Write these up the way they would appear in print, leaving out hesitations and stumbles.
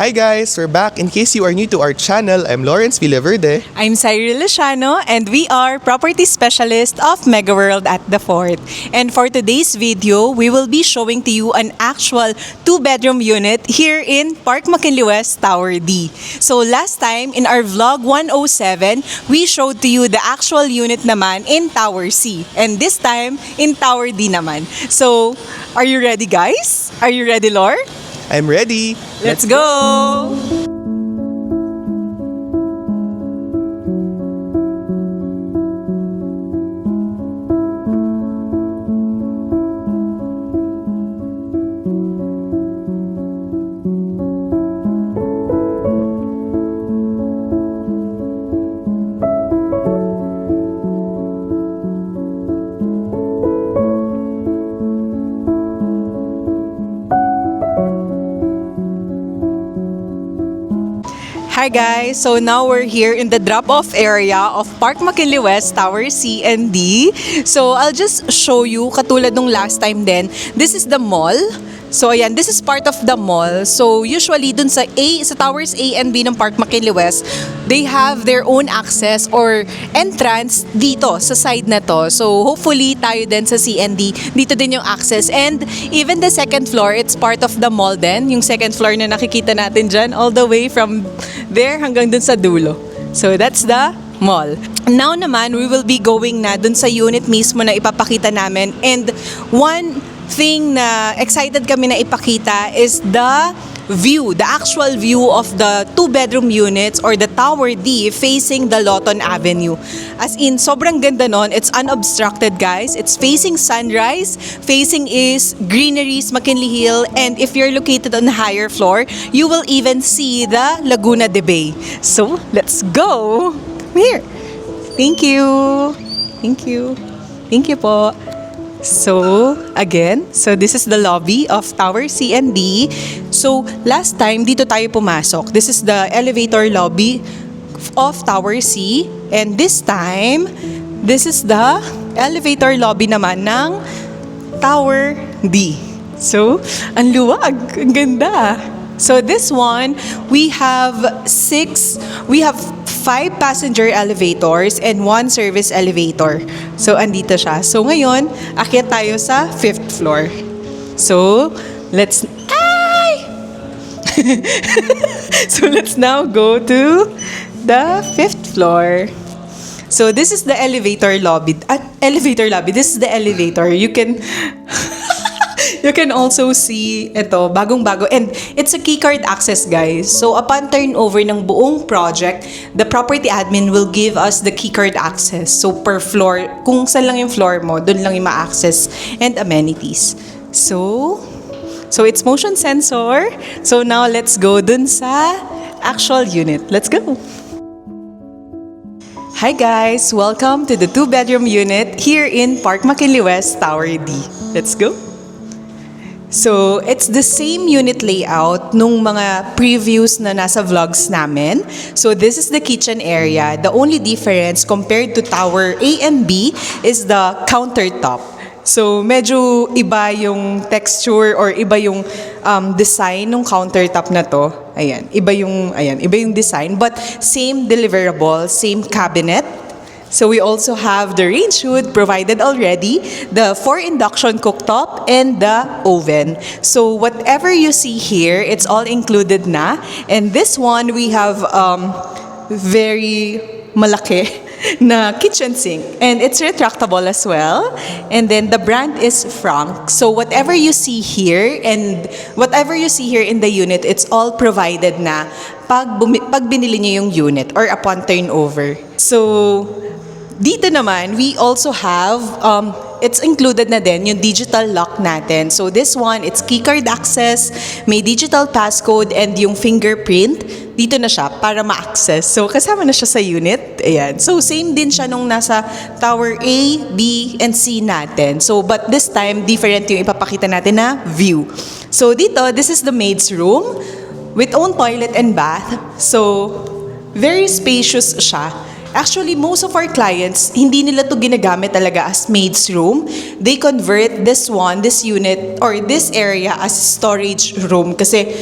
Hi guys, we're back. In case you are new to our channel, I'm Lawrence Villaverde. I'm Cyril Luciano and we are property specialists of MegaWorld at the Fort. And for today's video, we will be showing to you an actual 2-bedroom unit here in Park McKinley West, Tower D. So last time in our vlog 107, we showed to you the actual unit naman in Tower C. And this time in Tower D naman. So, are you ready guys? Are you ready, Lor? I'm ready. Let's go! Hi guys! So now we're here in the drop-off area of Park McKinley West, Tower C and D. So I'll just show you, katulad nung last time din, this is the mall. So ayan, this is part of the mall. So usually dun sa Towers A and B ng Park McKinley West, they have their own access or entrance dito sa side na to. So hopefully tayo din sa C and D, dito din yung access. And even the second floor, it's part of the mall din. Yung second floor na nakikita natin dyan, all the way from there hanggang dun sa dulo. So that's the mall. Now naman, we will be going na dun sa unit mismo na ipapakita namin. And one thing na excited kami na ipakita is the view, the actual view of the 2-bedroom units or the Tower D facing the Lawton Avenue. As in, sobrang ganda nun. It's unobstructed, guys. It's facing sunrise. Facing is greeneries, McKinley Hill. And if you're located on the higher floor, you will even see the Laguna de Bay. So, let's go! Come here. Thank you. Thank you. Thank you po. So, again, this is the lobby of Tower C and D. So, last time, dito tayo pumasok. This is the elevator lobby of Tower C. And this time, this is the elevator lobby naman ng Tower D. So, ang luwag. Ang ganda. So, this one, we have 5 passenger elevators and 1 service elevator. So, andito siya. So, ngayon, akyat tayo sa 5th floor. So, let's now go to the 5th floor. So, this is the elevator lobby. This is the elevator. You can also see ito, bagong-bago. And it's a keycard access, guys. So, upon turnover ng buong project, the property admin will give us the keycard access. So, per floor, kung saan lang yung floor mo, dun lang yung ma-access and amenities. So, it's motion sensor. So, now let's go dun sa actual unit. Let's go! Hi guys! Welcome to the 2-bedroom unit here in Park McKinley West, Tower D. Let's go! So, it's the same unit layout nung mga previews na nasa vlogs namin. So, this is the kitchen area. The only difference compared to Tower A and B is the countertop. So, medyo iba yung texture or iba yung design ng countertop na to. Iba yung design. But same deliverable, same cabinet. So we also have the range hood provided already, the 4 induction cooktop, and the oven. So whatever you see here, it's all included na. And this one, we have very malaki na kitchen sink. And it's retractable as well. And then the brand is Frank. So whatever you see here and whatever you see here in the unit, it's all provided na pag binili niyo yung unit or upon turnover. So dito naman, we also have, it's included na din yung digital lock natin. So this one, it's keycard access, may digital passcode, and yung fingerprint, dito na siya para ma-access. So kasama na siya sa unit. Ayan. So same din siya nung nasa Tower A, B, and C natin. So but this time, different yung ipapakita natin na view. So dito, this is the maid's room with own toilet and bath. So very spacious siya. Actually, most of our clients, hindi nila to ginagamit talaga as maid's room. They convert this unit, or this area as storage room kasi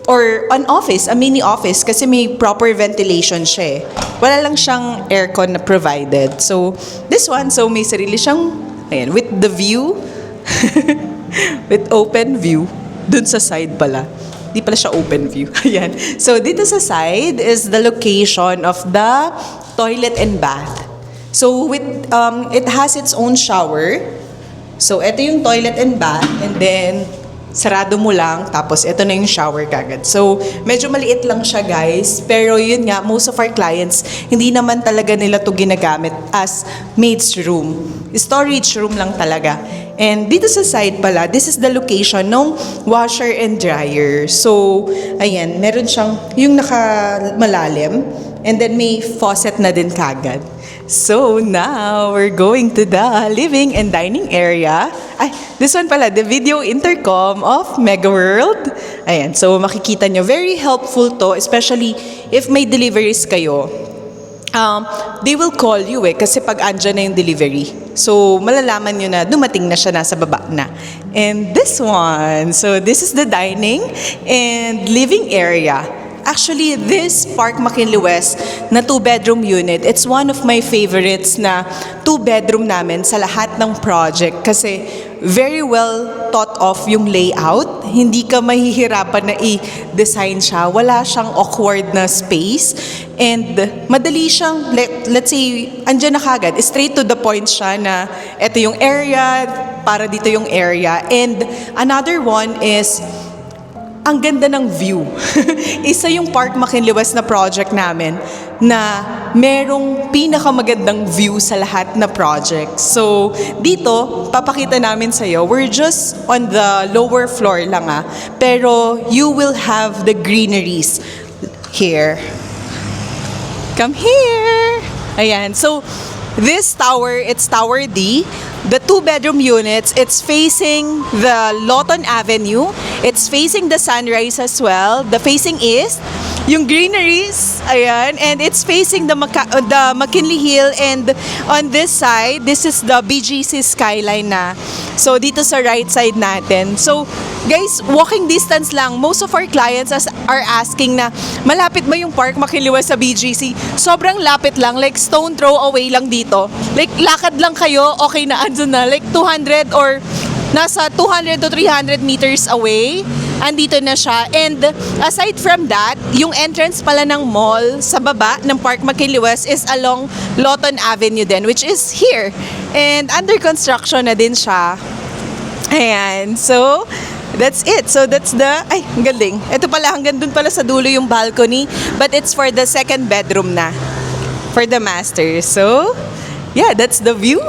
or an office, a mini office, kasi may proper ventilation siya eh. Wala lang siyang aircon na provided. So, this one, so may sarili siyang, ayan, with the view, with open view, dun sa side pala. Di pala siya open view. Ayan. So, dito sa side is the location of the toilet and bath. So, it has its own shower. So, ito yung toilet and bath, and then, sarado mo lang, tapos ito na yung shower kagad. So, medyo maliit lang siya, guys. Pero yun nga, most of our clients, hindi naman talaga nila to ginagamit as maid's room. Storage room lang talaga. And dito sa side pala, this is the location ng washer and dryer. So, ayan, meron siyang yung nakamalalim, and then may faucet na din kagad. So now, we're going to the living and dining area. Ay, this one pala, the video intercom of Mega World. Ayan, so makikita nyo, very helpful to, especially if may deliveries kayo. They will call you kasi pag andyan na yung delivery. So, malalaman nyo na dumating na siya, nasa baba na. And this one, so this is the dining and living area. Actually, this Park McKinley West na 2-bedroom unit, it's one of my favorites na 2-bedroom namin sa lahat ng project kasi very well thought of yung layout. Hindi ka mahihirapan na i-design siya. Wala siyang awkward na space. And madali siyang, let's say, andyan na kagad. Straight to the point siya na ito yung area, para dito yung area. And another one is, ang ganda ng view. Isa yung Park McKinley West na project namin na merong pinakamagandang view sa lahat na project. So, dito, papakita namin sa'yo, we're just on the lower floor lang pero you will have the greeneries here. Come here! Ayan, so, this tower, it's Tower D. The 2-bedroom units, it's facing the Lawton Avenue. It's facing the sunrise as well. The facing east, yung greeneries, ayan, and it's facing the McKinley Hill, and on this side, this is the BGC skyline na. So, dito sa right side natin. So, guys, walking distance lang. Most of our clients are asking na, malapit ba yung Park McKinley West sa BGC? Sobrang lapit lang, like stone throw away lang dito. Like, lakad lang kayo, okay na, andun na. Like 200 or nasa 200 to 300 meters away, andito na siya. And aside from that, yung entrance pala ng mall sa baba ng Park McKinley West is along Lawton Avenue din, which is here. And under construction na din siya. Ayan, so that's it. So that's the, ay, ang galing. Ito pala, hanggang dun pala sa dulo yung balcony, but it's for the 2nd bedroom na, for the master. So, yeah, that's the view.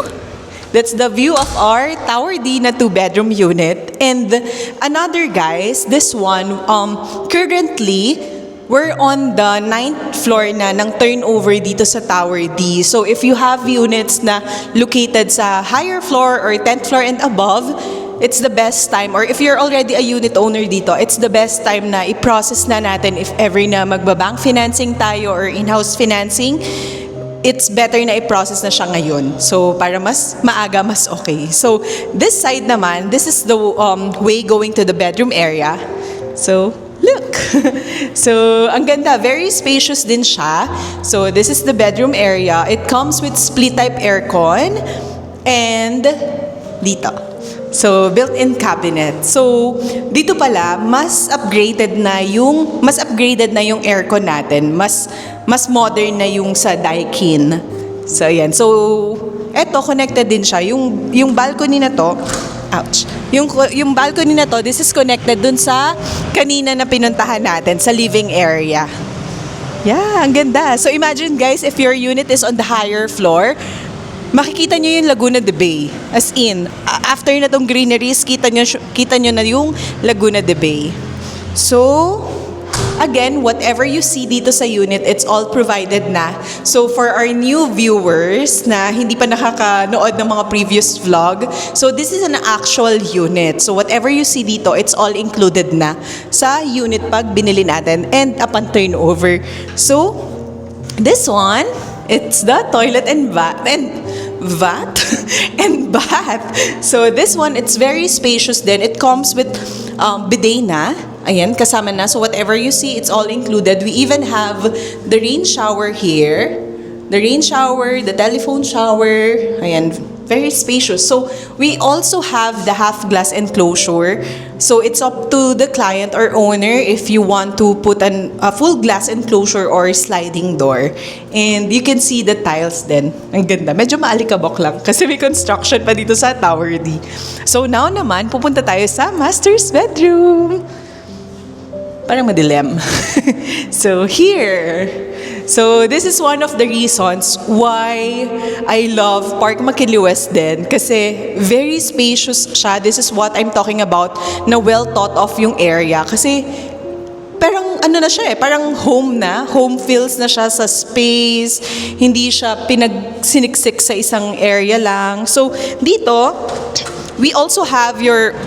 That's the view of our Tower D na 2-bedroom unit. And another, guys, this one, currently, we're on the 9th floor na ng turnover dito sa Tower D. So if you have units na located sa higher floor or 10th floor and above, it's the best time, or if you're already a unit owner dito, it's the best time na i-process na natin if ever na magbabank financing tayo or in-house financing. It's better na i-process na siya ngayon. So, para mas maaga, mas okay. So, this side naman, this is the way going to the bedroom area. So, look! So, ang ganda. Very spacious din siya. So, this is the bedroom area. It comes with split-type aircon and dito. So, built-in cabinet. So, dito pala, mas upgraded na yung aircon natin. Mas modern na yung sa Daikin. So, ayan. So, eto, connected din siya. Yung balcony na to, ouch. Yung balcony na to, this is connected dun sa kanina na pinuntahan natin, sa living area. Yeah, ang ganda. So, imagine, guys, if your unit is on the higher floor, makikita nyo yung Laguna de Bay. As in, after na tong greeneries, kita nyo na yung Laguna de Bay. So, again, whatever you see dito sa unit, it's all provided na. So, for our new viewers na hindi pa nakakanood ng mga previous vlog, so this is an actual unit. So, whatever you see dito, it's all included na sa unit pag binili natin and upon turnover. So, this one, it's the toilet and bath. So this one, it's very spacious din. It comes with bidet na. Ayan, kasama na. So whatever you see, it's all included. We even have the rain shower here. The rain shower, the telephone shower. Ayan, very spacious. So we also have the half glass enclosure. So it's up to the client or owner if you want to put a full glass enclosure or sliding door. And you can see the tiles then. Ang ganda. Medyo maalikabok lang kasi may construction pa dito sa Tower D. So now naman, pupunta tayo sa master's bedroom. Parang madilim. So here. So this is one of the reasons why I love Park McKinley West din. Kasi very spacious siya. This is what I'm talking about na well thought of yung area. Kasi parang ano na siya parang home na. Home feels na siya sa space. Hindi siya pinagsiniksik sa isang area lang. So dito, you also have your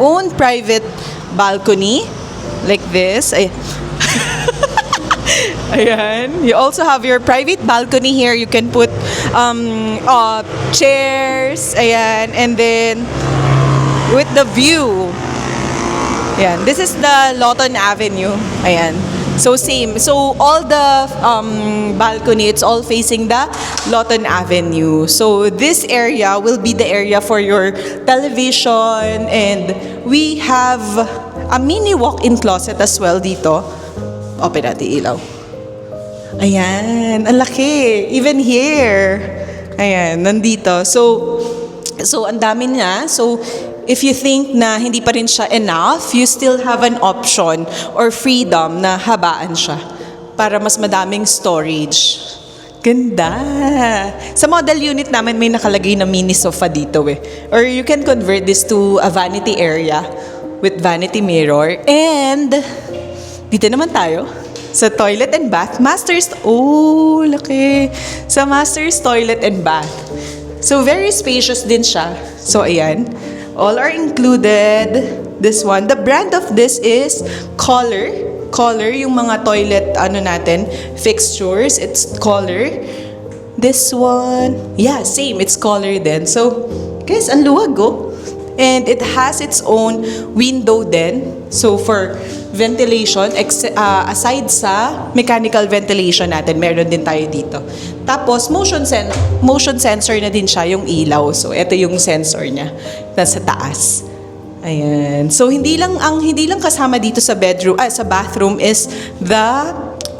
own private balcony. Like this. Ayan. You also have your private balcony here. You can put chairs. Ayan. And then, with the view. Ayan. This is the Lawton Avenue. Ayan. So, same. So, all the balcony, it's all facing the Lawton Avenue. So, this area will be the area for your television. And we have a mini walk-in closet as well dito. Open natin ilaw. Ayan, ang laki. Even here. Ayan, nandito. So ang dami niya. So, if you think na hindi pa rin siya enough, you still have an option or freedom na habaan siya para mas madaming storage. Ganda! Sa model unit namin, may nakalagay na mini sofa dito Or you can convert this to a vanity area with vanity mirror. And dito naman tayo sa toilet and bath. Laki. Sa master's toilet and bath. So very spacious din siya. So ayan. All are included. This one. The brand of this is Kohler. Kohler, yung mga toilet natin, fixtures. It's Kohler. This one. Yeah, same. It's Kohler din. So, guys, ang luwag And it has its own window then. So for ventilation, aside sa mechanical ventilation natin, meron din tayo dito. Tapos motion sensor na din siya yung ilaw. So ito yung sensor niya nasa taas. Ayan. So hindi lang kasama dito sa bathroom is the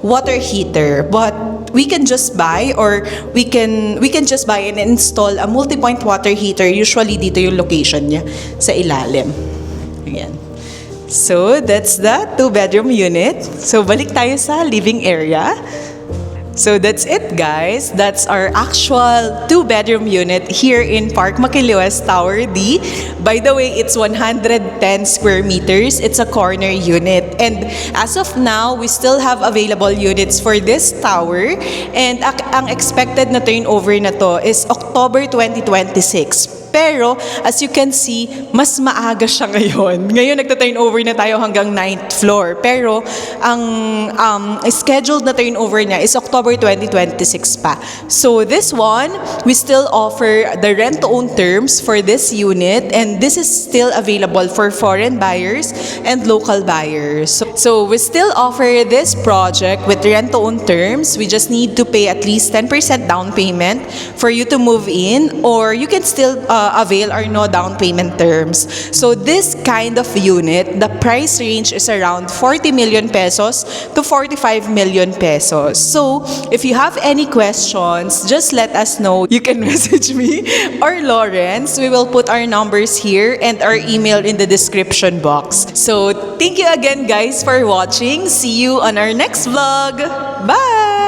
water heater, but we can just buy and install a multi-point water heater. Usually dito yung location niya sa ilalim. Ayan. So that's the 2-bedroom unit. So balik tayo sa living area. So that's it, guys. That's our actual 2-bedroom unit here in Park McKinley West Tower D. By the way, it's 110 square meters. It's a corner unit. And as of now, we still have available units for this tower. And ang expected na turnover na to is October 2026. Pero, as you can see, mas maaga siya ngayon. Ngayon, nagta-turnover na tayo hanggang 9th floor. Pero, ang scheduled na turnover niya is October 2026 pa. So, this one, we still offer the rent-to-own terms for this unit. And this is still available for foreign buyers and local buyers. So, we still offer this project with rent-to-own terms. We just need to pay at least 10% down payment for you to move in. Or you can still avail our no down payment terms. So this kind of unit, the price range is around 40 million pesos to 45 million pesos. So if you have any questions, just let us know. You can message me or Lawrence. We will put our numbers here and our email in the description box. So thank you again, guys, for watching. See you on our next vlog. Bye!